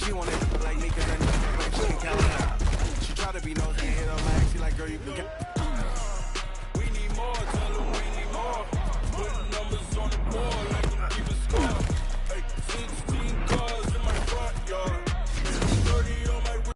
She wanna like me cause I know like she can count out. She try to be nosy and hit on my ass. She like, girl, you can count. We need more, tell them we need more. Putting numbers on the board like them keep a score. Hey, 16 cars in my front yard. 30 on my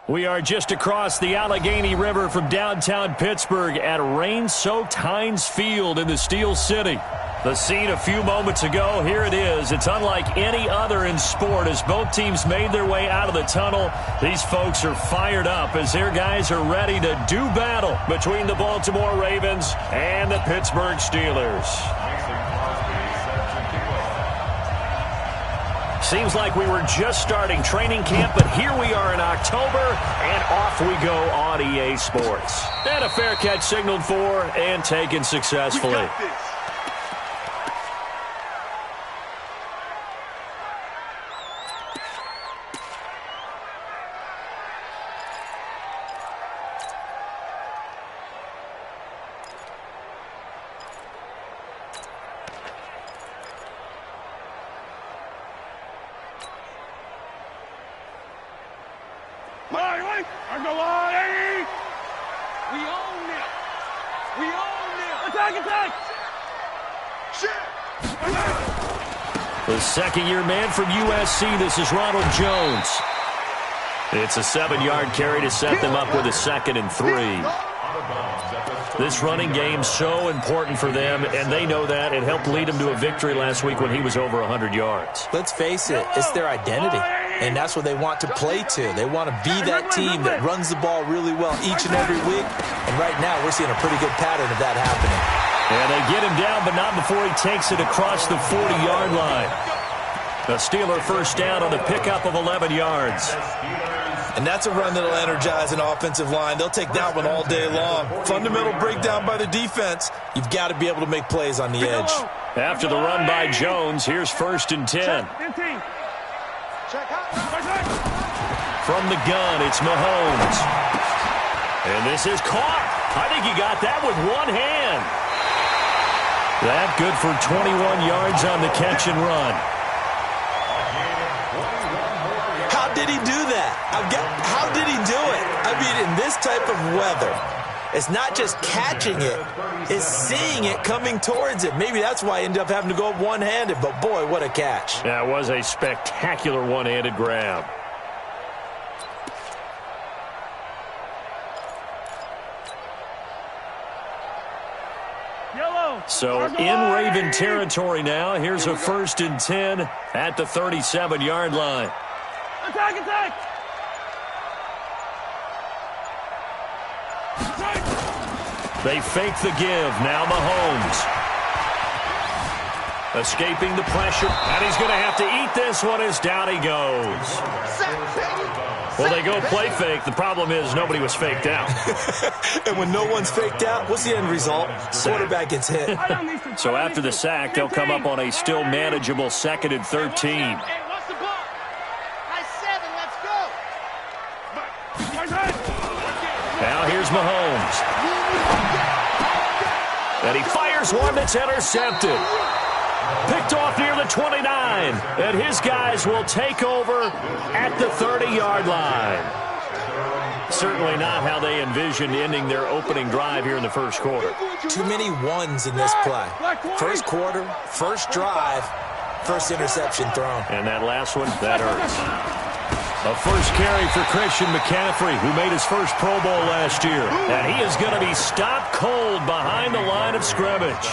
We are just across the Allegheny River from downtown Pittsburgh at rain-soaked Heinz Field in the Steel City. The scene a few moments ago, here it is. It's unlike any other in sport as both teams made their way out of the tunnel. These folks are fired up as their guys are ready to do battle between the Baltimore Ravens and the Pittsburgh Steelers. Seems like we were just starting training camp, but here we are in October, and off we go on EA Sports. And a fair catch signaled for and taken successfully. We got this. The second-year man from USC, this is Ronald Jones. It's a 7-yard carry to set them up with a 2nd and 3. This running game so important for them, and they know that. It helped lead them to a victory last week when he was over 100 yards. Let's face it, it's their identity, and that's what they want to play to. They want to be that team that runs the ball really well each and every week, and right now we're seeing a pretty good pattern of that happening. And they get him down, but not before he takes it across the 40-yard line. A Steeler first down on a pickup of 11 yards. And that's a run that'll energize an offensive line. They'll take that one all day long. Fundamental breakdown by the defense. You've got to be able to make plays on the edge. After the run by Jones, here's 1st and 10. From the gun, it's Mahomes. And this is caught. I think he got that with one hand. That good for 21 yards on the catch and run. How did he do that? How did he do it? I mean, in this type of weather, it's not just catching it, it's seeing it coming towards it. Maybe that's why he ended up having to go one-handed, but boy, what a catch. That was a spectacular one-handed grab. So in Raven territory now. Here's a 1st and 10 at the 37-yard line. Attack, attack! They fake the give. Now Mahomes. Escaping the pressure. And he's going to have to eat this one as down he goes. Well, they go play fake. The problem is nobody was faked out. And when no one's faked out, what's the end result? Quarterback gets hit. So after the sack, they'll come up on a still manageable 2nd and 13. Hey, what's the ball? High 7, let's go. Now here's Mahomes. And he fires one that's intercepted. Picked off near the 29. And his guys will take over at the 30-yard line. Certainly not how they envisioned ending their opening drive here in the first quarter. Too many ones in this play. First quarter, first drive, first interception thrown. And that last one, that hurts. A first carry for Christian McCaffrey, who made his first Pro Bowl last year. And he is going to be stopped cold behind the line of scrimmage.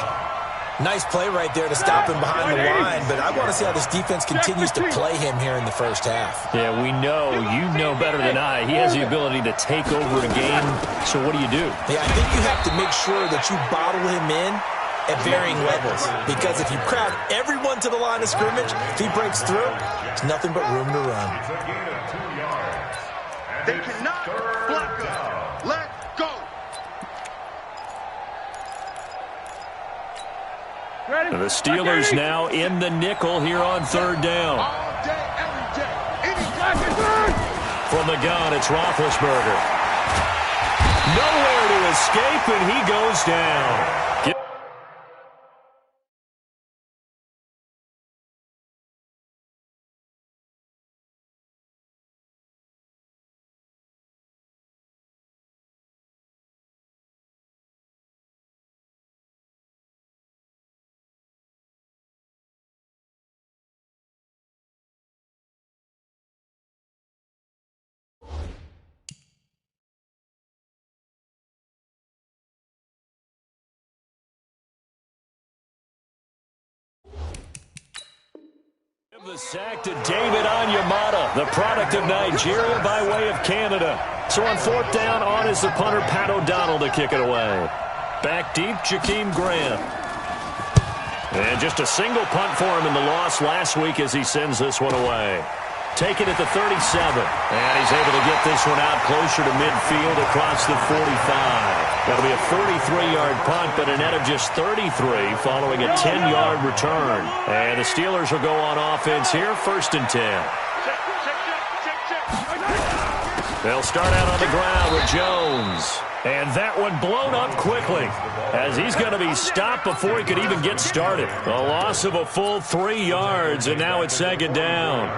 Nice play right there to stop him behind the line, but I want to see how this defense continues to play him here in the first half. Yeah, we know. You know better than I. He has the ability to take over a game, so what do you do? Yeah, I think you have to make sure that you bottle him in at varying levels, because if you crowd everyone to the line of scrimmage, if he breaks through, there's nothing but room to run. They cannot block us. Let's go. The Steelers now in the nickel here on 3rd down. All day, every day. From the gun, it's Roethlisberger. Nowhere to escape, and he goes down. The sack to David Onyemata, the product of Nigeria by way of Canada. So on fourth down, on is the punter, Pat O'Donnell, to kick it away. Back deep, Jakeem Grant. And just a single punt for him in the loss last week as he sends this one away. Taken at the 37. And he's able to get this one out closer to midfield across the 45. That'll be a 43-yard punt, but a net of just 33 following a 10-yard return. And the Steelers will go on offense here, 1st and 10. They'll start out on the ground with Jones. And that one blown up quickly as he's going to be stopped before he could even get started. A loss of a full 3 yards, and now it's 2nd down.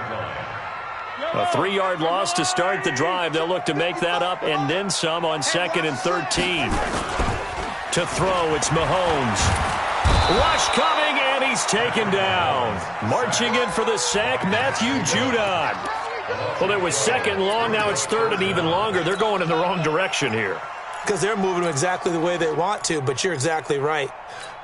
A 3-yard loss to start the drive. They'll look to make that up and then some on 2nd and 13. To throw, it's Mahomes. Rush coming, and he's taken down. Marching in for the sack, Matthew Judon. Well, it was 2nd long. Now it's 3rd and even longer. They're going in the wrong direction here. Because they're moving exactly the way they want to, but you're exactly right.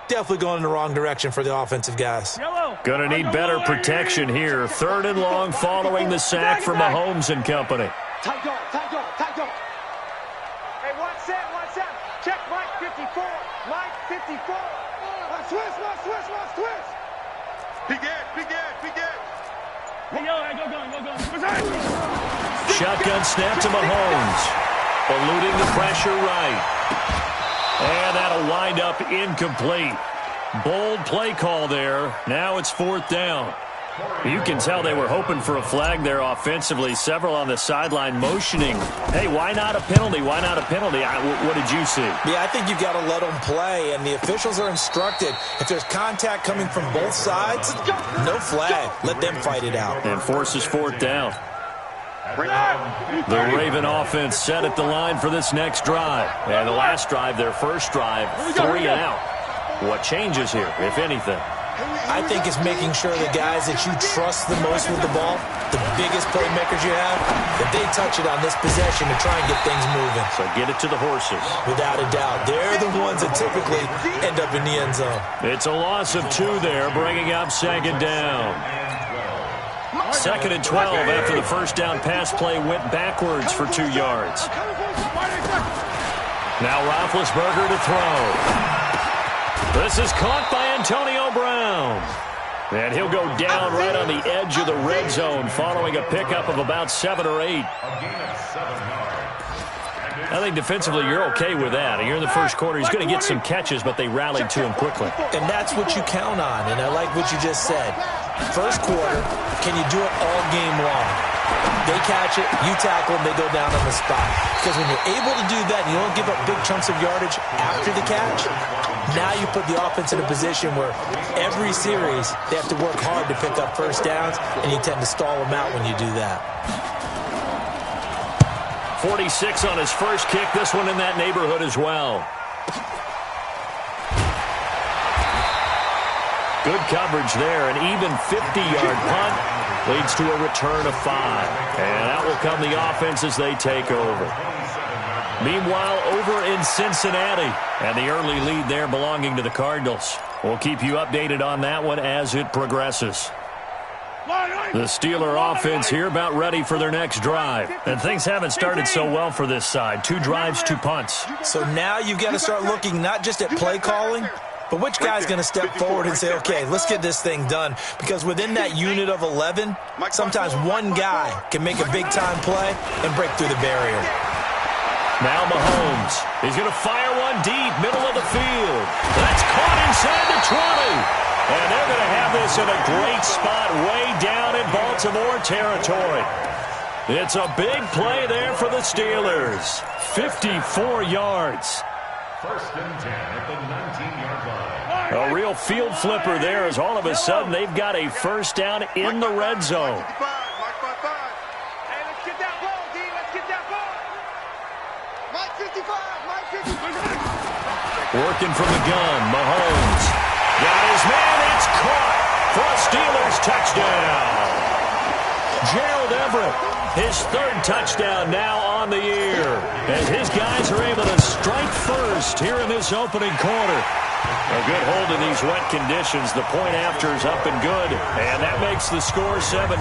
Definitely going in the wrong direction for the offensive guys. Going to need better protection here. 3rd and long following the sack from Mahomes and company. Tight go. Hey, one set. Check Mike 54. Mike 54. One switch. Big Ed. Hey, yo, go. Shotgun snap to Mahomes. Eluding the pressure right. And that'll wind up incomplete. Bold play call there. Now it's 4th down. You can tell they were hoping for a flag there offensively. Several on the sideline motioning. Hey, why not a penalty? What did you see? Yeah, I think you've got to let them play, and the officials are instructed. If there's contact coming from both sides, no flag. Let them fight it out. And forces 4th down. The Raven offense set at the line for this next drive. And the last drive, their first drive, 3 and out. What changes here, if anything? I think it's making sure the guys that you trust the most with the ball, the biggest playmakers you have, that they touch it on this possession to try and get things moving. So get it to the horses. Without a doubt. They're the ones that typically end up in the end zone. It's a loss of 2 there, bringing up 2nd down. 2nd and 12 after the first down pass play went backwards for 2 yards. Now Roethlisberger to throw. This is caught by Antonio Brown. And he'll go down right on the edge of the red zone following a pickup of about 7 or 8. I think defensively you're okay with that. Here in the first quarter, he's going to get some catches, but they rallied to him quickly. And that's what you count on, and I like what you just said. First quarter, can you do it all game long? They catch it, you tackle them, they go down on the spot. Because when you're able to do that and you don't give up big chunks of yardage after the catch, now you put the offense in a position where every series they have to work hard to pick up first downs, and you tend to stall them out when you do that. 46 on his first kick, this one in that neighborhood as well. Good coverage there, an even 50-yard punt leads to a return of 5. And that will come the offense as they take over. Meanwhile, over in Cincinnati, and the early lead there belonging to the Cardinals. We'll keep you updated on that one as it progresses. The Steeler offense here about ready for their next drive. And things haven't started so well for this side. 2 drives, 2 punts. So now you've got to start looking not just at play calling, but which guy's going to step forward and say, okay, let's get this thing done. Because within that unit of 11, sometimes one guy can make a big-time play and break through the barrier. Now Mahomes. He's going to fire one deep, middle of the field. That's caught inside the 20. And they're going to have this in a great spot way down in Baltimore territory. It's a big play there for the Steelers. 54 yards. 1st and 10 at the 19-yard line. A real field flipper there as all of a sudden they've got a first down in the red zone. Hey, let's get that ball, D. Let's get that ball. Mike 55. Working from the gun, Mahomes. Got his man, it's caught for a Steelers touchdown. Gerald Everett, his 3rd touchdown now on the year, as his guys are able to strike first first here in this opening quarter. A good hold in these wet conditions. The point after is up and good, and that makes the score 7-0.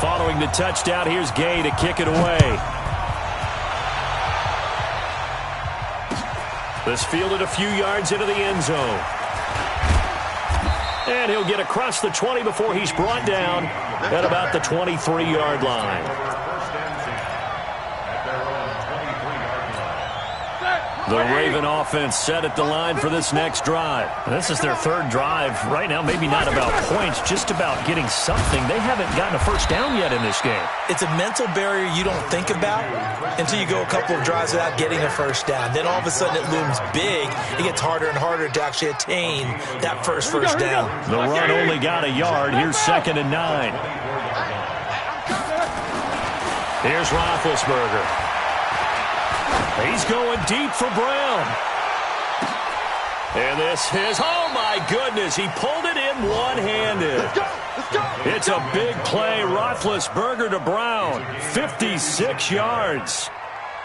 Following the touchdown, here's Gay to kick it away. This fielded a few yards into the end zone. And he'll get across the 20 before he's brought down at about the 23-yard line. The Raven offense set at the line for this next drive. This is their third drive. Right now, maybe not about points, just about getting something. They haven't gotten a first down yet in this game. It's a mental barrier you don't think about until you go a couple of drives without getting a first down. Then all of a sudden it looms big. It gets harder and harder to actually attain that first down. The run only got a yard. Here's 2nd and 9. Here's Roethlisberger. He's going deep for Brown. And this is, oh my goodness, he pulled it in one-handed. It's a big play. Roethlisberger to Brown. 56 yards.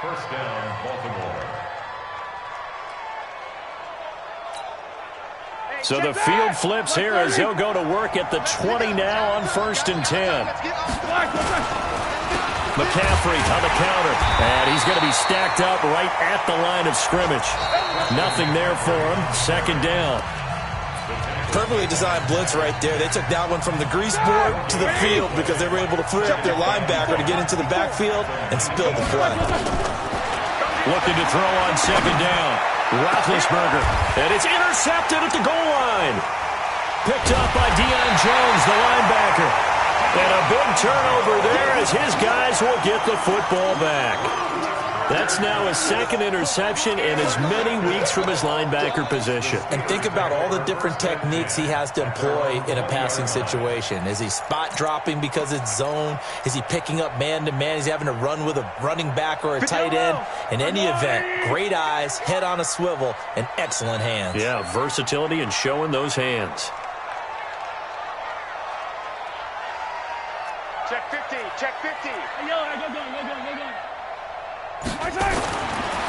First down, Baltimore. So the field flips here as they'll go to work at the 20 now on 1st and 10. McCaffrey on the counter, and he's going to be stacked up right at the line of scrimmage. Nothing there for him. 2nd down. Perfectly designed blitz right there. They took that one from the grease board to the field because they were able to free up their linebacker to get into the backfield and spill the play. Looking to throw on 2nd down. Roethlisberger, and it's intercepted at the goal line. Picked up by Deion Jones, the linebacker. And a big turnover there as his guys will get the football back. That's now his 2nd interception in as many weeks from his linebacker position. And think about all the different techniques he has to employ in a passing situation. Is he spot dropping because it's zone? Is he picking up man-to-man? Is he having to run with a running back or a tight end? In any event, great eyes, head on a swivel, and excellent hands. Yeah, versatility and showing those hands. Check 50, check 50.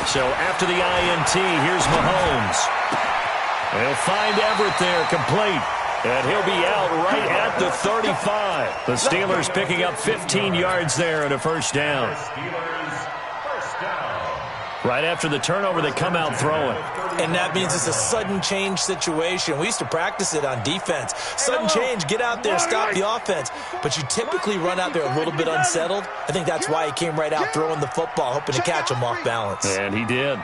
So after the INT, here's Mahomes. He'll find Everett there, complete. And he'll be out right at the 35. The Steelers picking up 15 yards there and a first down. Right after the turnover, they come out throwing. And that means it's a sudden change situation. We used to practice it on defense. Sudden change, get out there, stop the offense. But you typically run out there a little bit unsettled. I think that's why he came right out throwing the football, hoping to catch him off balance. And he did.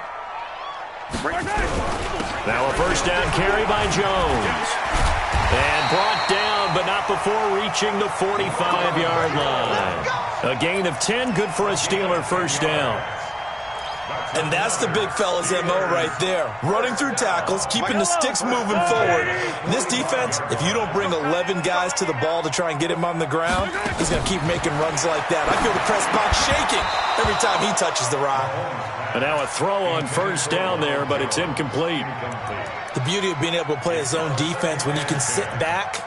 Now a first down carry by Jones. And brought down, but not before reaching the 45-yard line. A gain of 10, good for a Steeler first down. And that's the big fella's MO right there. Running through tackles, keeping the sticks moving forward. This defense, if you don't bring 11 guys to the ball to try and get him on the ground, he's going to keep making runs like that. I feel the press box shaking every time he touches the rock. And now a throw on first down there, but it's incomplete. The beauty of being able to play a zone defense when you can sit back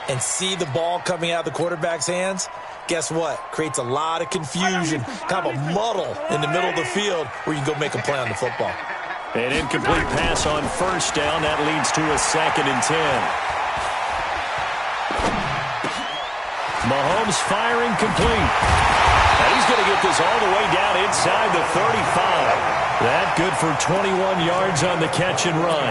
and see the ball coming out of the quarterback's hands, guess what? Creates a lot of confusion, kind of a muddle in the middle of the field where you can go make a play on the football. An incomplete pass on first down. That leads to a 2nd and 10. Mahomes firing complete. And he's going to get this all the way down inside the 35. That good for 21 yards on the catch and run.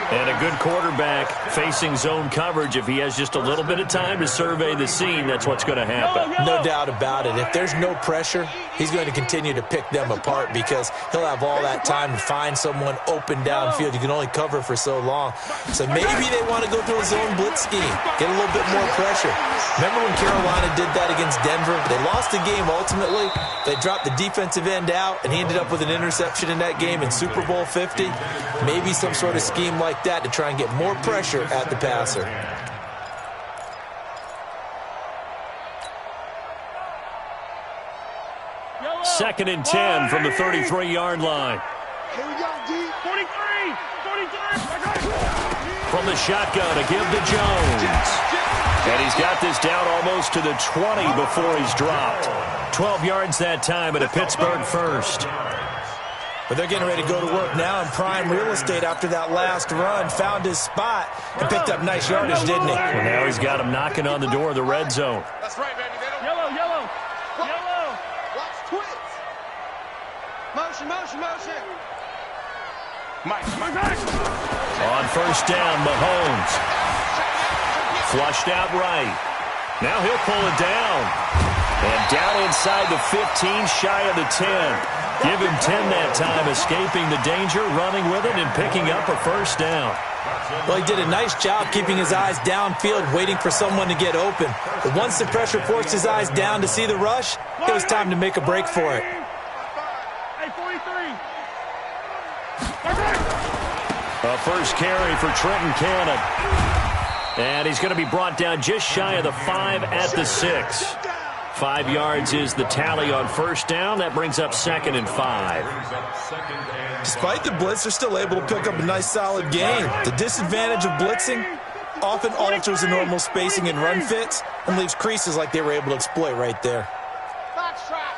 And a good quarterback facing zone coverage. If he has just a little bit of time to survey the scene, that's what's going to happen. No doubt about it. If there's no pressure, he's going to continue to pick them apart because he'll have all that time to find someone open downfield. You can only cover for so long. So maybe they want to go through a zone blitz scheme, get a little bit more pressure. Remember when Carolina did that against Denver? They lost the game ultimately. They dropped the defensive end out, and he ended up with an interception in that game in Super Bowl 50. Maybe some sort of scheme like that to try and get more pressure at the passer. Second and 10 from the 33-yard line. Here we go, D. 43. From the shotgun, a give to Jones. And he's got this down almost to the 20 before he's dropped. 12 yards that time at a Pittsburgh first. But they're getting ready to go to work now in prime real estate after that last run. Found his spot and picked up nice yardage, didn't he? Well, now he's got him knocking on the door of the red zone. That's right, baby. Yellow, yellow, yellow. Watch twins. Motion. Mike. On first down, Mahomes. Flushed out right. Now he'll pull it down. And down inside the 15, shy of the 10. Give him 10 that time, escaping the danger, running with it, and picking up a first down. Well, he did a nice job keeping his eyes downfield, waiting for someone to get open. But once the pressure forced his eyes down to see the rush, it was time to make a break for it. A first carry for Trenton Cannon. And he's going to be brought down just shy of the 5 at the 6. 5 yards is the tally on first down. That brings up 2nd and 5. Despite the blitz, they're still able to pick up a nice solid gain. The disadvantage of blitzing often alters the normal spacing and run fits and leaves creases like they were able to exploit right there. Box trap.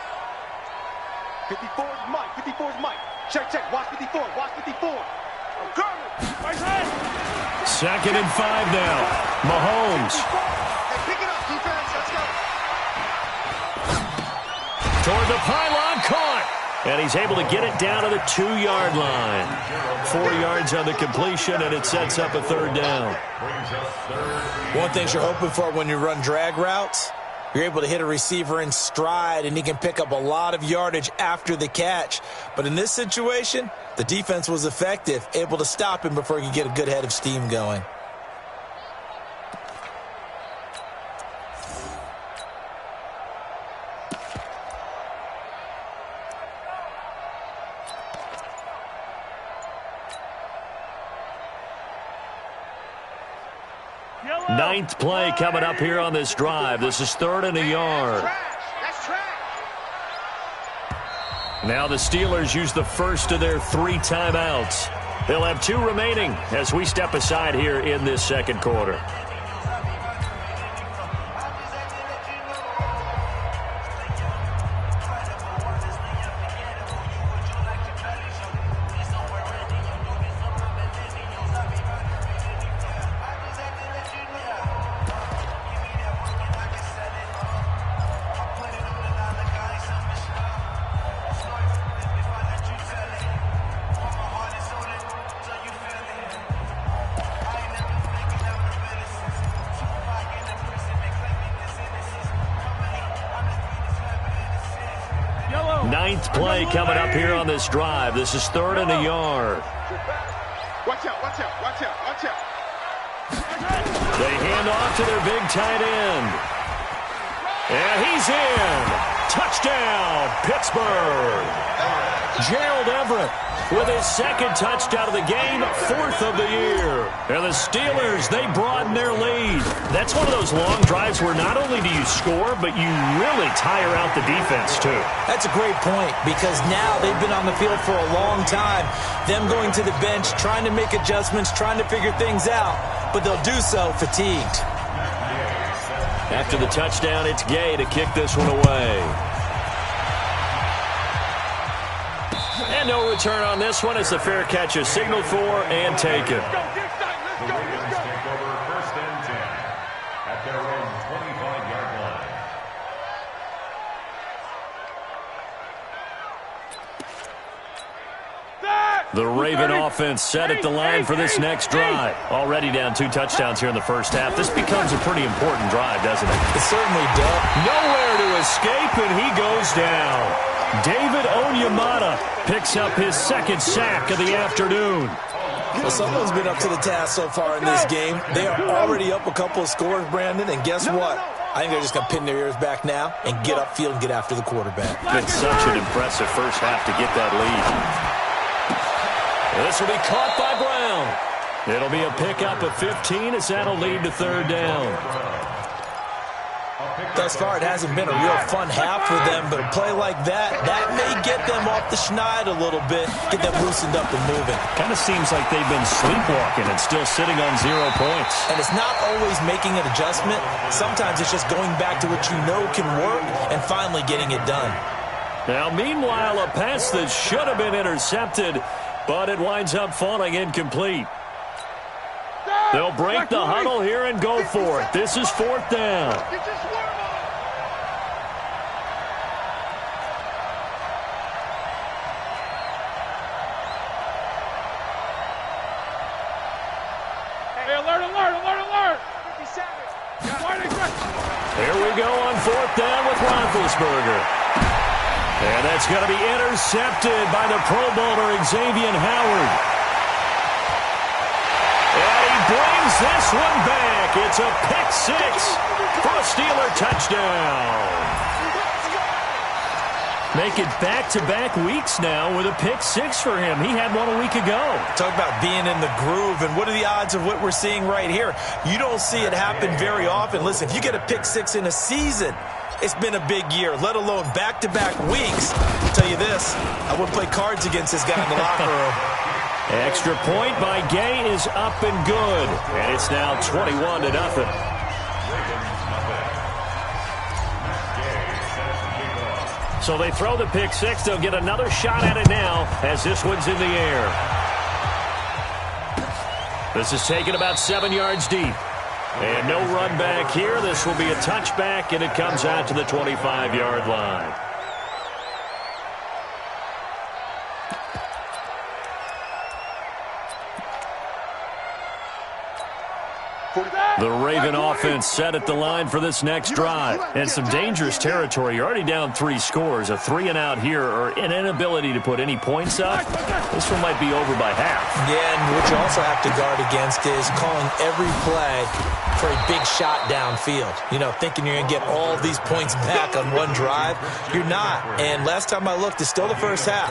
54 is Mike. 54 is Mike. Check. Watch 54. Watch 54. I'm coming. Right hand. 2nd and 5 now. Mahomes. Hey, pick it up, defense. Let's go. Toward the pylon, caught. And he's able to get it down to the 2-yard line. 4 yards on the completion, and it sets up a 3rd down. One thing you're hoping for when you run drag routes, you're able to hit a receiver in stride, and he can pick up a lot of yardage after the catch. But in this situation, the defense was effective, able to stop him before he could get a good head of steam going. Ninth play coming up here on this drive. This is 3rd and a yard. That's trash. Now the Steelers use the first of their 3 timeouts. They'll have 2 remaining as we step aside here in this 2nd quarter. Ninth play coming up here on this drive. This is 3rd and a yard. Watch out. They hand off to their big tight end. And he's in. Touchdown, Pittsburgh. Gerald Everett with his 2nd touchdown of the game, 4th of the year. And the Steelers, they broaden their lead. That's one of those long drives where not only do you score, but you really tire out the defense, too. That's a great point, because now they've been on the field for a long time. Them going to the bench, trying to make adjustments, trying to figure things out, but they'll do so fatigued. After the touchdown, it's Gay to kick this one away. And no return on this one. It's a fair catch is signaled for and taken. Take over 1st and 10 at their own 25-yard line. The Raven offense set at the line for this next drive. Already down 2 touchdowns here in the first half. This becomes a pretty important drive, doesn't it? It certainly does. Nowhere to escape, and he goes down. David Onyemata picks up his 2nd sack of the afternoon. Well, someone's been up to the task so far in this game. They are already up a couple of scores, Brandon, and guess what? I think they're just going to pin their ears back now and get upfield and get after the quarterback. It's such an impressive first half to get that lead. This will be caught by Brown. It'll be a pickup of 15 as that'll lead to 3rd down. Thus far, it hasn't been a real fun half for them, but a play like that may get them off the schneid a little bit, get them loosened up and moving. Kind of seems like they've been sleepwalking and still sitting on 0 points. And it's not always making an adjustment. Sometimes it's just going back to what you know can work and finally getting it done. Now, meanwhile, a pass that should have been intercepted, but it winds up falling incomplete. They'll break the huddle here and go for it. This is 4th down. Hey, alert, alert, alert, alert! 57. Here we go on 4th down with Roethlisberger. And that's going to be intercepted by the Pro Bowler Xavier Howard. And he brings this one back. It's a pick 6 for a Steeler touchdown. Make it back-to-back weeks now with a pick 6 for him. He had one a week ago. Talk about being in the groove, and what are the odds of what we're seeing right here? You don't see it happen very often. Listen, if you get a pick 6 in a season, it's been a big year, let alone back-to-back weeks. I'll tell you this, I wouldn't play cards against this guy in the locker room. Extra point by Gay is up and good. And it's now 21-0. So they throw the pick 6. They'll get another shot at it now as this one's in the air. This is taken about 7 yards deep. And no run back here. This will be a touchback, and it comes out to the 25-yard line. The Raven offense set at the line for this next drive. And some dangerous territory. You're already down 3 scores. A 3-and-out here or an inability to put any points up. This one might be over by half. Yeah, and what you also have to guard against is calling every play for a big shot downfield. You know, thinking you're going to get all these points back on one drive. You're not. And last time I looked, it's still the first half.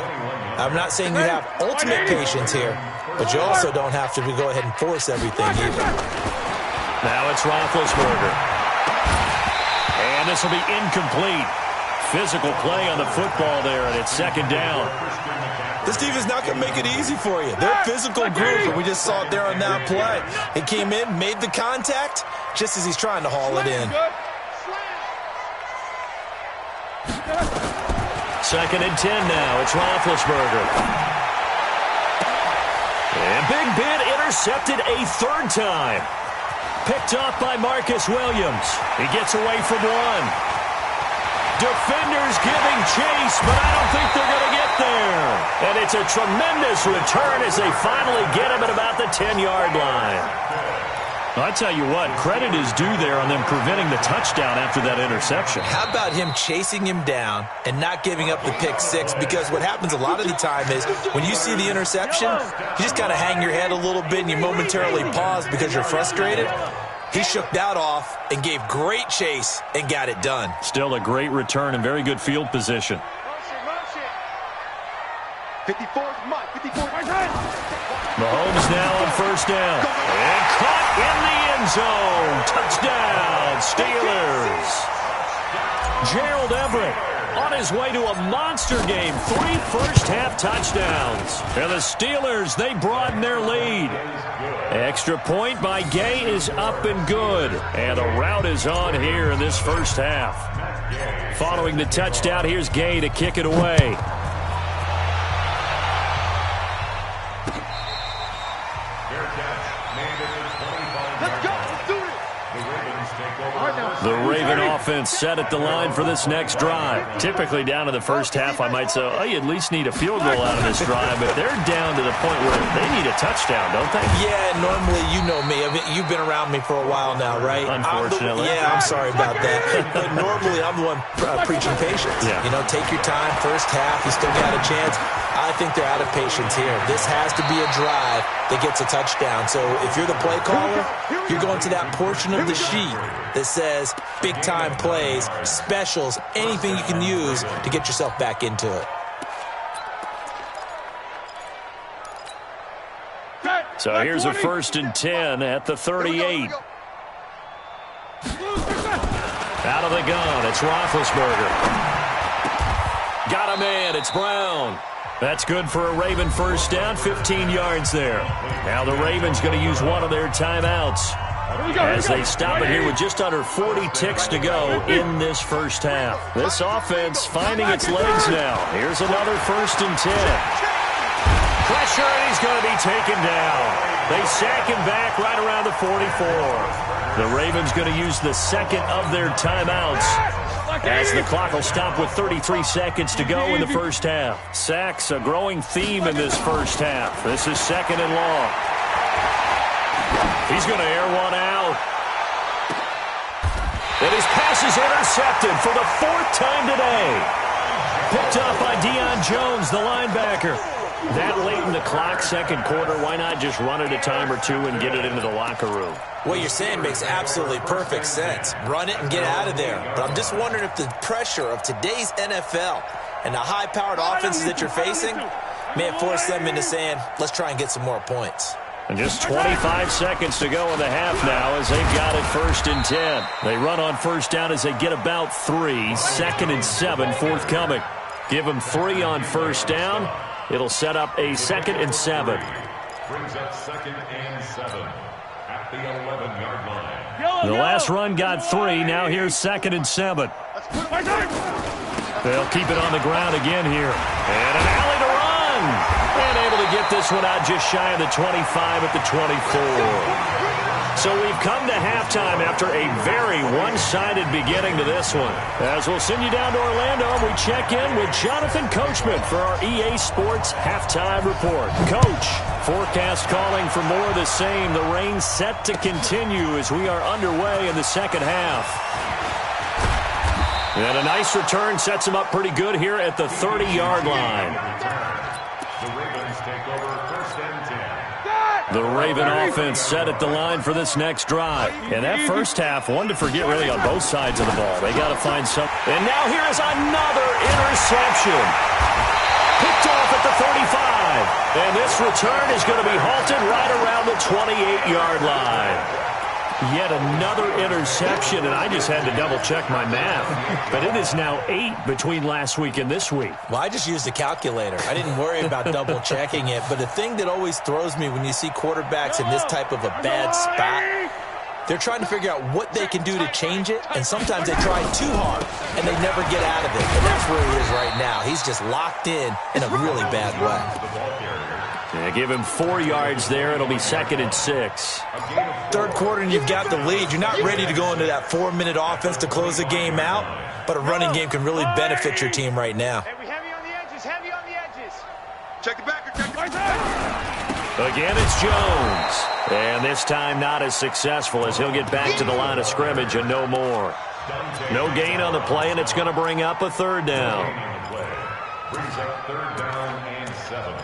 I'm not saying you have ultimate patience here, but you also don't have to go ahead and force everything either. Now it's Roethlisberger. And this will be incomplete. Physical play on the football there, and it's 2nd down. This defense is not going to make it easy for you. They're a physical group, and we just saw it there on that play. He came in, made the contact, just as he's trying to haul it in. 2nd and 10 now. It's Roethlisberger. And Big Ben intercepted a 3rd time. Picked off by Marcus Williams. He gets away from one. Defenders giving chase, but I don't think they're going to get there. And it's a tremendous return as they finally get him at about the 10-yard line. I tell you what, credit is due there on them preventing the touchdown after that interception. How about him chasing him down and not giving up the pick 6? Because what happens a lot of the time is when you see the interception, you just kind of hang your head a little bit and you momentarily pause because you're frustrated. He shook that off and gave great chase and got it done. Still a great return and very good field position. 54 Mike, 54 right hand. Mahomes now on 1st down. And caught in the end zone. Touchdown, Steelers. Gerald Everett on his way to a monster game. 3 first-half touchdowns. And the Steelers, they broaden their lead. Extra point by Gay is up and good. And the route is on here in this first half. Following the touchdown, here's Gay to kick it away. The Raven offense set at the line for this next drive. Typically down to the first half, I might say, oh, you at least need a field goal out of this drive, but they're down to the point where they need a touchdown, don't they? Yeah, normally, you know me. I mean, you've been around me for a while now, right? Unfortunately. I'm sorry about that. But normally, I'm the one preaching patience. Yeah. You know, take your time. First half, you still got a chance. I think they're out of patience here. This has to be a drive that gets a touchdown. So if you're the play caller, you're going to that portion of the sheet that says big-time plays, specials, anything you can use to get yourself back into it. So here's a 1st and 10 at the 38. Out of the gun, it's Roethlisberger. Got a man, it's Brown. That's good for a Raven first down, 15 yards there. Now the Ravens going to use one of their timeouts as they stop it here with just under 40 ticks to go in this first half. This offense finding its legs now. Here's another 1st and 10. Pressure, and he's going to be taken down. They sack him back right around the 44. The Ravens going to use the second of their timeouts as the clock will stop with 33 seconds to go in the first half. Sacks, a growing theme in this first half. This is 2nd and long. He's going to air one out. And his pass is intercepted for the 4th time today. Picked up by Deion Jones, the linebacker. That late in the clock, second quarter, why not just run it a time or two and get it into the locker room? What you're saying makes absolutely perfect sense. Run it and get out of there. But I'm just wondering if the pressure of today's NFL and the high-powered offenses that you're facing may have forced them into saying, let's try and get some more points. And just 25 seconds to go in the half now as they've got it 1st and 10. They run on first down as they get about 3. 2nd and 7 forthcoming. Give them 3 on first down. It'll set up a 2nd and 7. Brings up 2nd and 7 at the 11-yard line. The last run got 3. Now here's 2nd and 7. They'll keep it on the ground again here. And an alley to run. And able to get this one out just shy of the 25 at the 24. So we've come to halftime after a very one-sided beginning to this one. As we'll send you down to Orlando, we check in with Jonathan Coachman for our EA Sports Halftime Report. Coach, forecast calling for more of the same. The rain set to continue as we are underway in the second half. And a nice return sets him up pretty good here at the 30-yard line. The Ravens take over 1st and 10. The Raven offense set at the line for this next drive. And that first half, one to forget really on both sides of the ball. They got to find some. And now here is another interception. Picked off at the 35. And this return is going to be halted right around the 28-yard line. Yet another interception, and I just had to double-check my math. But it is now 8 between last week and this week. Well, I just used a calculator. I didn't worry about double-checking it. But the thing that always throws me when you see quarterbacks in this type of a bad spot, they're trying to figure out what they can do to change it, and sometimes they try too hard, and they never get out of it. And that's where he is right now. He's just locked in a really bad way. Yeah, give him 4 yards there. It'll be 2nd and 6. Third quarter, and you've got the lead. You're not ready to go into that 4-minute offense to close the game out, but a running game can really benefit your team right now. Heavy on the edges, heavy on the edges. Check the back, check the back. Again, it's Jones. And this time not as successful as he'll get back to the line of scrimmage and no more. No gain on the play, and it's going to bring up a 3rd down. Brings up 3rd down and 7.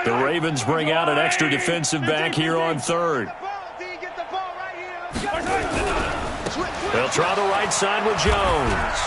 The Ravens bring out an extra defensive back here on 3rd. They'll try the right side with Jones.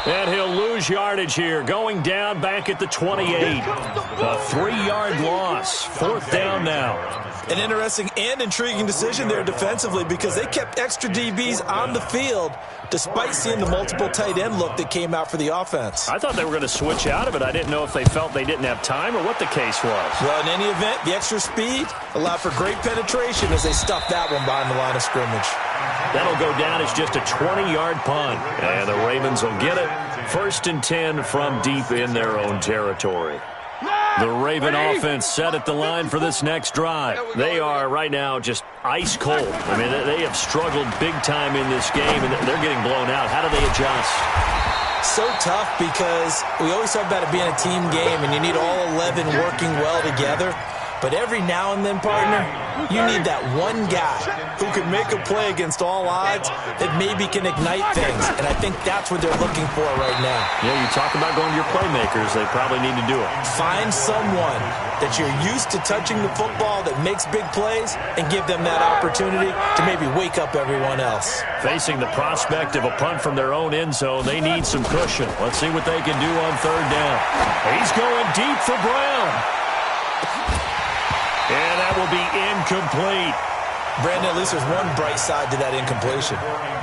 And he'll lose yardage here, going down back at the 28. A 3-yard loss. 4th down now. An interesting and intriguing decision there defensively because they kept extra DBs on the field despite seeing the multiple tight end look that came out for the offense. I thought they were going to switch out of it. I didn't know if they felt they didn't have time or what the case was. Well, in any event, the extra speed allowed for great penetration as they stuffed that one behind the line of scrimmage. That'll go down as just a 20-yard punt. And the Ravens will get it. 1st and 10 from deep in their own territory. The Raven offense set at the line for this next drive. They are right now just ice cold. I mean, they have struggled big time in this game, and they're getting blown out. How do they adjust? So tough because we always talk about it being a team game, and you need all 11 working well together. But every now and then, partner, you need that one guy who can make a play against all odds that maybe can ignite things. And I think that's what they're looking for right now. Yeah, you talk about going to your playmakers. They probably need to do it. Find someone that you're used to touching the football that makes big plays and give them that opportunity to maybe wake up everyone else. Facing the prospect of a punt from their own end zone, they need some cushion. Let's see what they can do on 3rd down. He's going deep for Brown. And that that will be incomplete. Brandon, at least there's one bright side to that incompletion.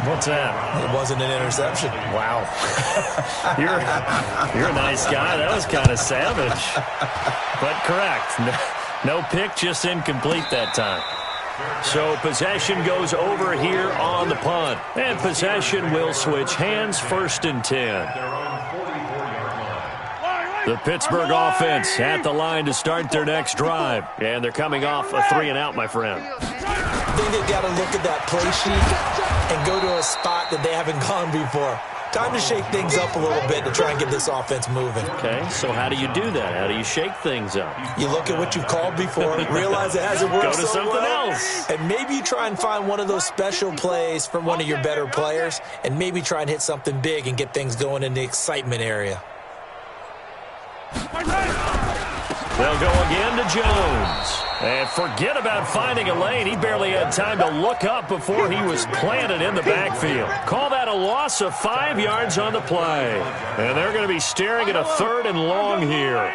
What's that? It wasn't an interception. Wow. You're a nice guy. That was kind of savage. But correct. No pick, just incomplete that time. So possession goes over here on the punt. And possession will switch hands, 1st and 10. The Pittsburgh offense at the line to start their next drive. And they're coming off a 3-and-out, my friend. I think they've got to look at that play sheet and go to a spot that they haven't gone before. Time to shake things up a little bit to try and get this offense moving. Okay, so how do you do that? How do you shake things up? You look at what you've called before, realize it hasn't worked Go to so something well, else. and maybe you try and find one of those special plays from one of your better players, and maybe try and hit something big and get things going in the excitement area. They'll go again to Jones. And forget about finding a lane. He barely had time to look up before he was planted in the backfield. Call that a loss of 5 yards on the play. And they're going to be staring at a 3rd and long here.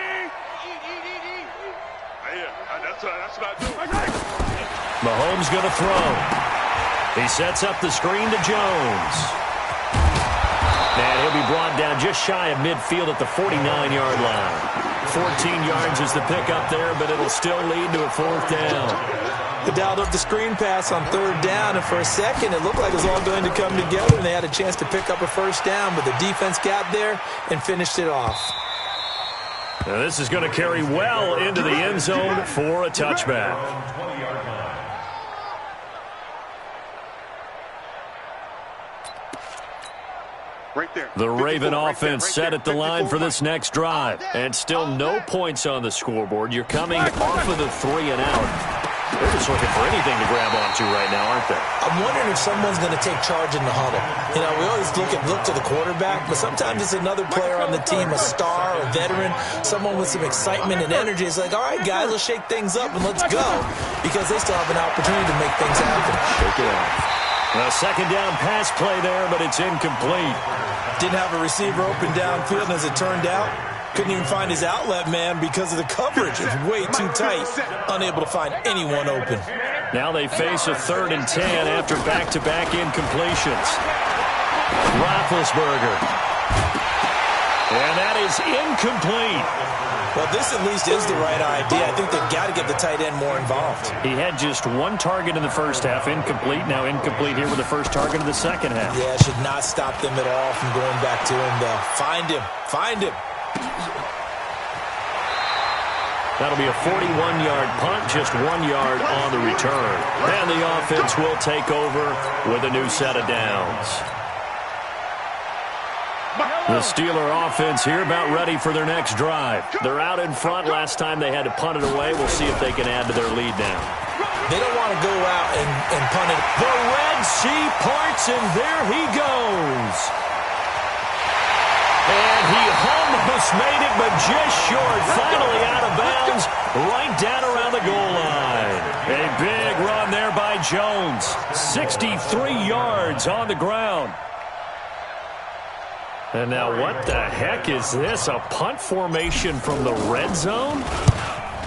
Mahomes going to throw. He sets up the screen to Jones. And he'll be brought down just shy of midfield at the 49-yard line. 14 yards is the pickup there, but it'll still lead to a 4th down. They dialed up the screen pass on 3rd down, and for a second it looked like it was all going to come together, and they had a chance to pick up a 1st down, but the defense got there and finished it off. Now this is going to carry well into the end zone for a touchback. Right there. The Raven offense set at the line for this next drive. And still no points on the scoreboard. You're coming off of the 3-and-out. They're just looking for anything to grab onto right now, aren't they? I'm wondering if someone's going to take charge in the huddle. You know, we always look to the quarterback, but sometimes it's another player on the team, a star, a veteran, someone with some excitement and energy. It's like, all right, guys, let's shake things up and let's go, because they still have an opportunity to make things happen. Shake it off. A 2nd down pass play there, but it's incomplete. Didn't have a receiver open downfield, and as it turned out, couldn't even find his outlet man because of the coverage. It was way too tight, unable to find anyone open. Now they face a 3rd and 10 after back-to-back incompletions. Roethlisberger. And that is incomplete. Well, this at least is the right idea. I think they've got to get the tight end more involved. He had just 1 target in the first half, incomplete. Now incomplete here with the first target of the second half. Yeah, should not stop them at all from going back to him, though. Find him. Find him. That'll be a 41-yard punt, just 1 yard on the return. And the offense will take over with a new set of downs. The Steeler offense here about ready for their next drive. They're out in front. Last time they had to punt it away. We'll see if they can add to their lead now. They don't want to go out and punt it. The Red Sea parts, and there he goes. And he almost made it, but just short. Finally out of bounds, right down around the goal line. A big run there by Jones. 63 yards on the ground. And now what the heck is this? A punt formation from the red zone?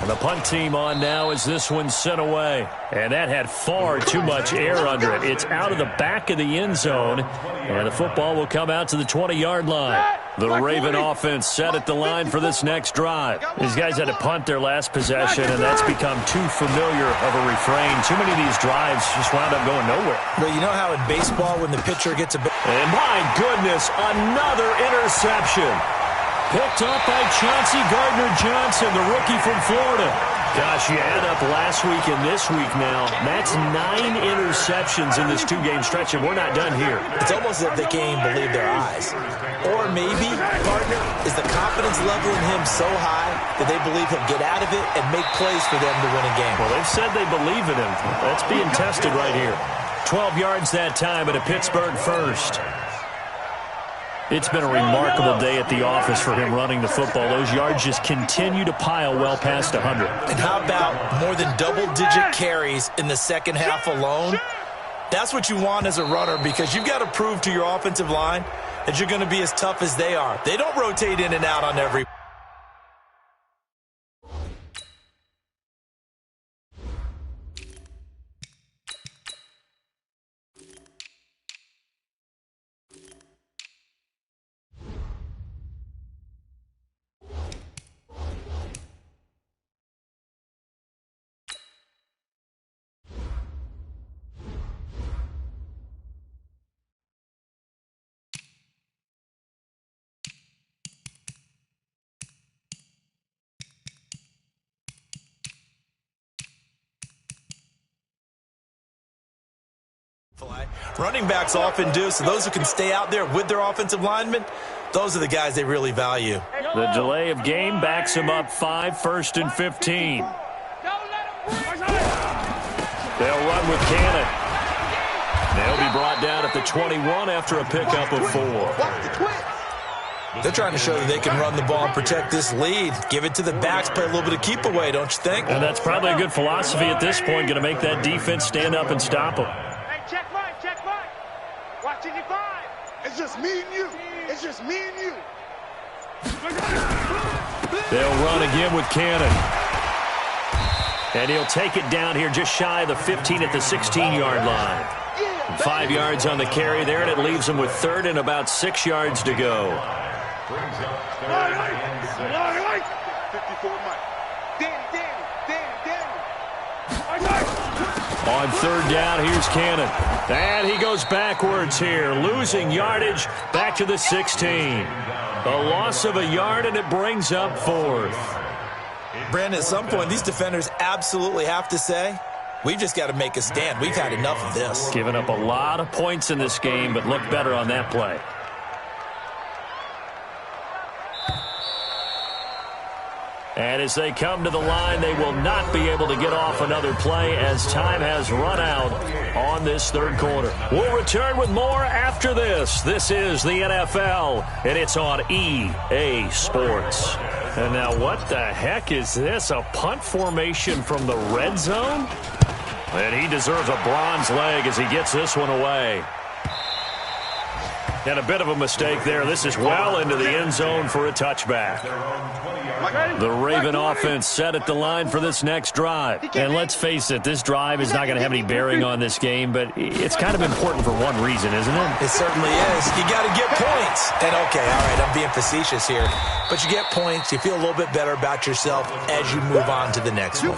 And the punt team on now as this one's sent away. And that had far too much air under it. It's out of the back of the end zone. And the football will come out to the 20-yard line. The Raven offense set at the line for this next drive. These guys had to punt their last possession, and that's become too familiar of a refrain. Too many of these drives just wound up going nowhere. Well, you know how in baseball when the pitcher gets a... And my goodness, another interception. Picked up by Chauncey Gardner-Johnson, the rookie from Florida. Gosh, you add up last week and this week now, that's 9 interceptions in this 2-game stretch, and we're not done here. It's almost as if they can't even believe their eyes. Or maybe, partner, is the confidence level in him so high that they believe he'll get out of it and make plays for them to win a game. Well, they've said they believe in him. That's being tested right here. 12 yards that time at a Pittsburgh first. It's been a remarkable day at the office for him running the football. Those yards just continue to pile well past 100. And how about more than double-digit carries in the second half alone? That's what you want as a runner, because you've got to prove to your offensive line that you're going to be as tough as they are. They don't rotate in and out on every... Running backs often do, so those who can stay out there with their offensive linemen, those are the guys they really value. The delay of game backs him up 5, 1st and 15. They'll run with Cannon. They'll be brought down at the 21 after a pickup of 4. They're trying to show that they can run the ball and protect this lead. Give it to the backs, play a little bit of keep away, don't you think? And that's probably a good philosophy at this point, going to make that defense stand up and stop them. Hey, check right. Watch it, 5. It's just me and you. It's just me and you. They'll run again with Cannon. And he'll take it down here just shy of the 15 at the 16-yard line. 5 yards on the carry there, and it leaves him with 3rd and about 6 yards to go. 54 Mike. Danny. On 3rd down, here's Cannon. And he goes backwards here, losing yardage back to the 16. A loss of a yard, and it brings up 4th. Brandon, at some point, these defenders absolutely have to say, we've just got to make a stand. We've had enough of this. Giving up a lot of points in this game, but look better on that play. And as they come to the line, they will not be able to get off another play as time has run out on this 3rd quarter. We'll return with more after this. This is the NFL, and it's on EA Sports. And now what the heck is this? A punt formation from the red zone? And he deserves a bronze leg as he gets this one away. And a bit of a mistake there. This is well into the end zone for a touchback. The Raven offense set at the line for this next drive. And let's face it, this drive is not going to have any bearing on this game, but it's kind of important for one reason, isn't it? It certainly is. You got to get points. And okay, all right, I'm being facetious here. But you get points, you feel a little bit better about yourself as you move on to the next one.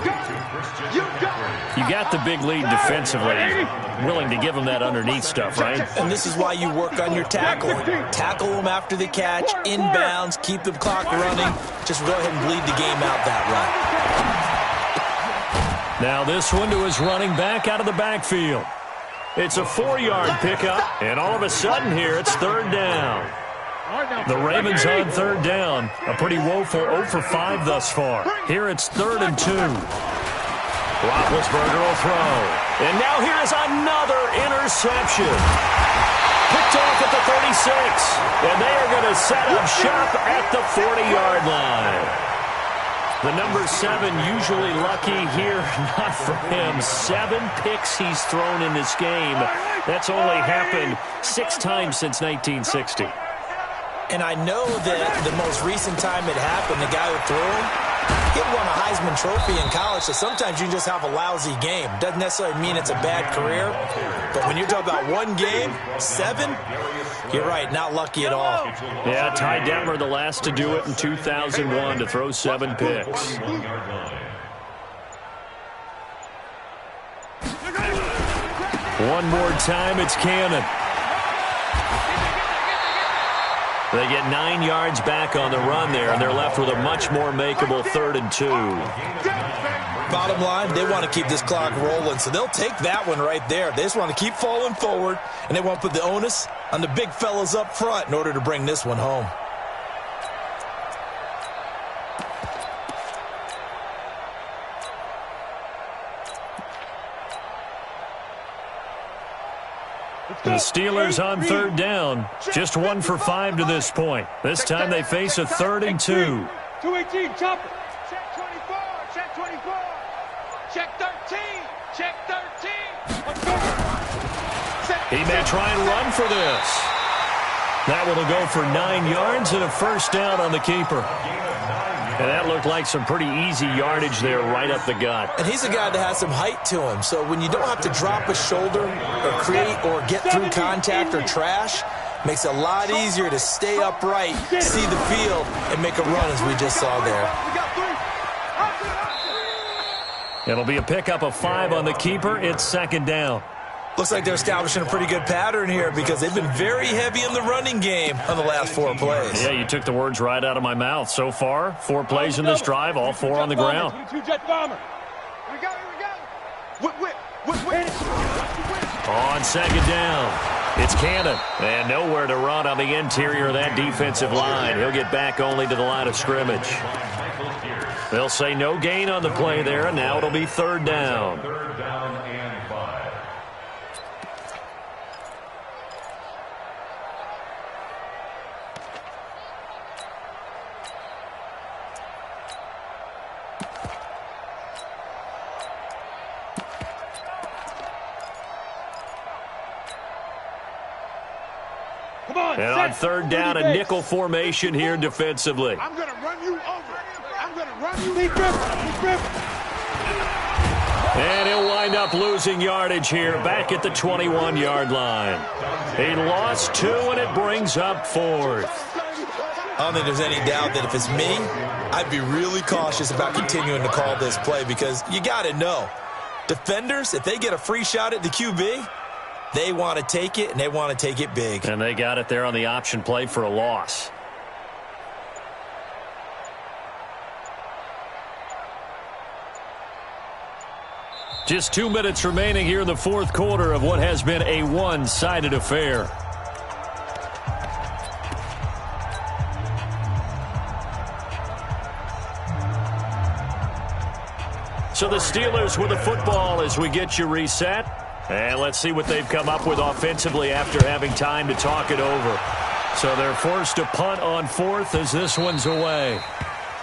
You got the big lead defensively. Willing to give them that underneath stuff, right? And this is why you work on your tackling. Tackle them after the catch, inbounds, keep the clock running. Just go ahead and bleed the game out that way. Now this one to his running back out of the backfield. It's a 4-yard pickup, and all of a sudden here it's 3rd down. The Ravens on 3rd down. A pretty woeful 0 for 5 thus far. Here it's 3rd and 2. Roethlisberger will throw. And now here is another interception. Picked off at the 36. And they are going to set up shop at the 40-yard line. The number 7 usually lucky here. Not for him. 7 picks he's thrown in this game. That's only happened 6 times since 1960. And I know that the most recent time it happened, the guy who threw him, he won a Heisman Trophy in college, so sometimes you just have a lousy game. Doesn't necessarily mean it's a bad career, but when you're talking about one game, 7, you're right, not lucky at all. Yeah, Ty Detmer, the last to do it in 2001, to throw 7 picks. One more time, it's Cannon. They get 9 yards back on the run there, and they're left with a much more makeable 3rd and 2. Bottom line, they want to keep this clock rolling, so they'll take that one right there. They just want to keep falling forward, and they want to put the onus on the big fellas up front in order to bring this one home. The Steelers on 3rd down. Just 1 for 5 to this point. This time they face a 3rd and 2. 218, chop it. Check 24, check 24. Check 13, check 13. He may try and run for this. That one will go for 9 yards and a 1st down on the keeper. And that looked like some pretty easy yardage there right up the gut. And he's a guy that has some height to him, so when you don't have to drop a shoulder or create or get through contact or trash, makes it a lot easier to stay upright, see the field, and make a run as we just saw there. It'll be a pickup of 5 on the keeper. It's 2nd down. Looks like they're establishing a pretty good pattern here because they've been very heavy in the running game on the last 4 plays. Yeah, you took the words right out of my mouth. So far, 4 plays in this drive, all 4 on the ground. 22 jet bomber. Here we go. On second down, it's Cannon. And nowhere to run on the interior of that defensive line. He'll get back only to the line of scrimmage. They'll say no gain on the play there, and now it'll be third down. Third down and 5. And on third down, a nickel formation here defensively. I'm going to run you over. I'm going to run you. Deep grip. And he'll wind up losing yardage here back at the 21-yard line. He lost 2, and it brings up 4th. I don't think there's any doubt that if it's me, I'd be really cautious about continuing to call this play because you got to know, defenders, if they get a free shot at the QB, they want to take it, and they want to take it big. And they got it there on the option play for a loss. Just 2 minutes remaining here in the fourth quarter of what has been a one-sided affair. So the Steelers with the football as we get you reset. And let's see what they've come up with offensively after having time to talk it over. So they're forced to punt on 4th as this one's away.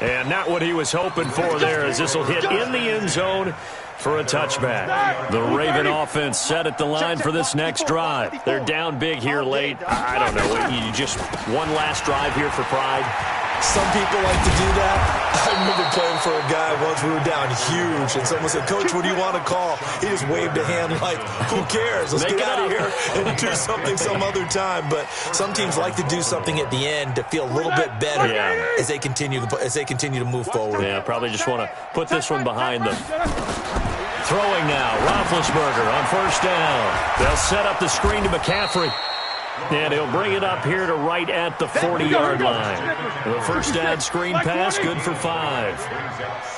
And not what he was hoping for there as this will hit in the end zone for a touchback. The Raven offense set at the line for this next drive. They're down big here late. I don't know. You just one last drive here for pride. Some people like to do that. I remember playing for a guy once. We were down huge, and someone said, "Coach, what do you want to call?" He just waved a hand like, "Who cares? Let's get out of here and do something some other time." But some teams like to do something at the end to feel a little bit better as they continue to move forward. Yeah, probably just want to put this one behind them. Throwing now, Roethlisberger on first down. They'll set up the screen to McCaffrey. And he'll bring it up here to right at the 40-yard line. The first down screen pass, good for 5.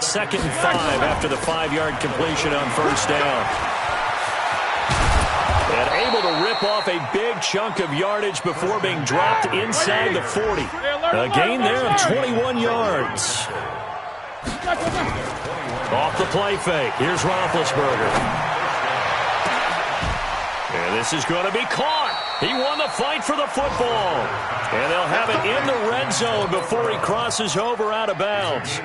2nd and 5 after the 5-yard completion on first down. And able to rip off a big chunk of yardage before being dropped inside the 40. A gain there of 21 yards. Off the play fake. Here's Roethlisberger. And this is going to be caught. He won the fight for the football. And they'll have it in the red zone before he crosses over out of bounds.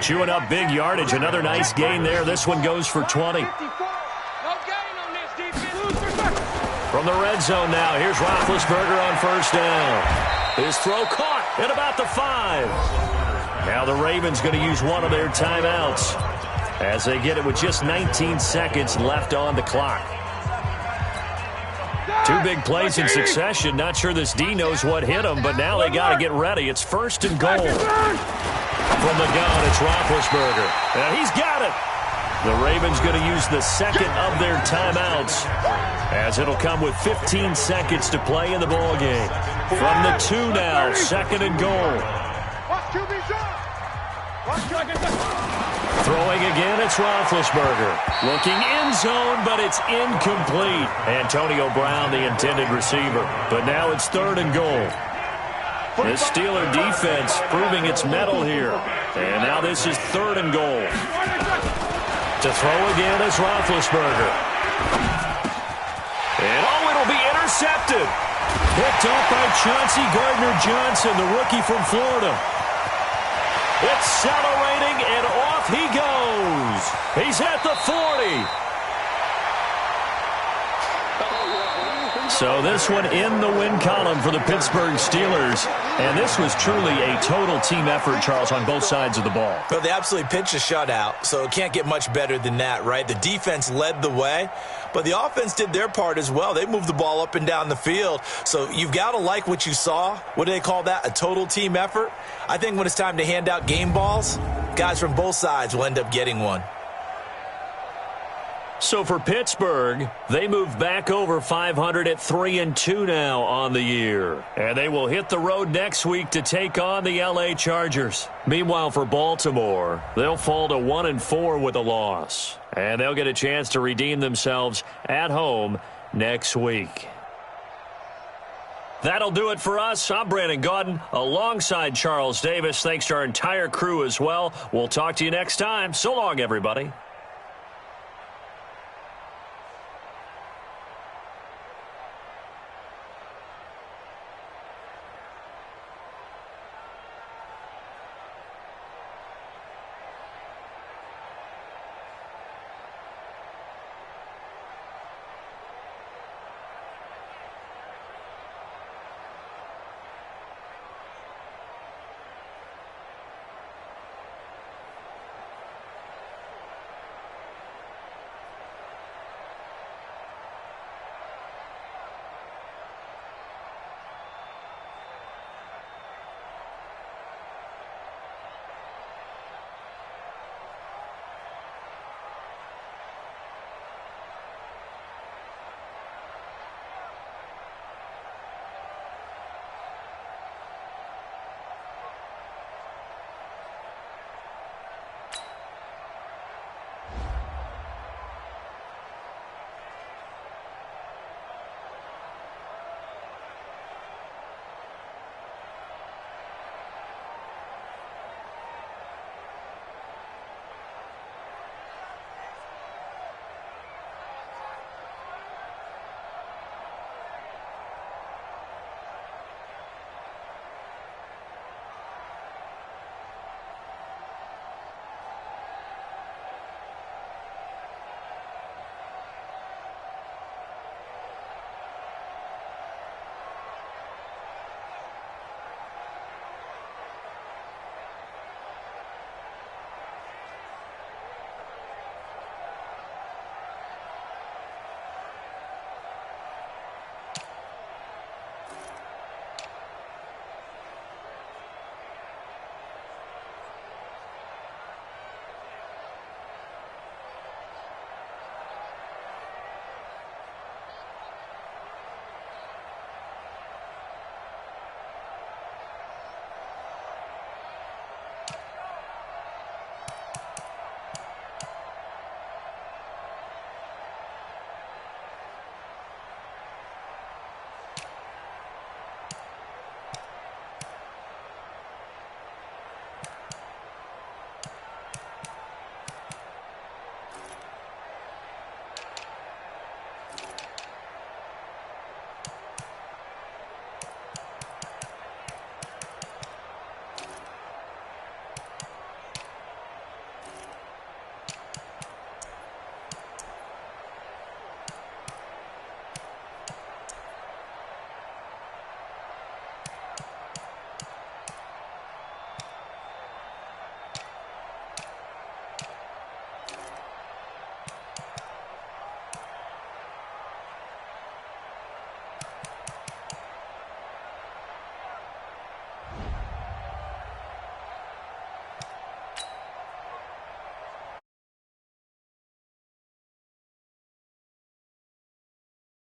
Chewing up big yardage. Another nice gain there. This one goes for 20. From the red zone now, here's Roethlisberger on first down. His throw caught at about the 5. Now the Ravens going to use one of their timeouts as they get it with just 19 seconds left on the clock. 2 big plays in succession. Not sure this D knows what hit him, but now they got to get ready. It's 1st and goal. From the gun, it's Roethlisberger. And he's got it. The Ravens going to use the second of their timeouts as it'll come with 15 seconds to play in the ballgame. From the 2 now, 2nd and goal. Throwing again, it's Roethlisberger. Looking end zone, but it's incomplete. Antonio Brown, the intended receiver. But now it's 3rd and goal. This Steeler defense proving its mettle here. And now this is 3rd and goal. To throw again is Roethlisberger. And it'll be intercepted. Picked up by Chauncey Gardner-Johnson, the rookie from Florida. Accelerating, and off he goes. He's at the 40. So this one in the win column for the Pittsburgh Steelers. And this was truly a total team effort, Charles, on both sides of the ball. Well, they absolutely pitched a shutout, so it can't get much better than that, right? The defense led the way, but the offense did their part as well. They moved the ball up and down the field. So you've got to like what you saw. What do they call that? A total team effort? I think when it's time to hand out game balls, guys from both sides will end up getting one. So for Pittsburgh, they move back over 500 at 3-2 now on the year. And they will hit the road next week to take on the LA Chargers. Meanwhile, for Baltimore, they'll fall to 1-4 with a loss. And they'll get a chance to redeem themselves at home next week. That'll do it for us. I'm Brandon Gaudin alongside Charles Davis. Thanks to our entire crew as well. We'll talk to you next time. So long, everybody.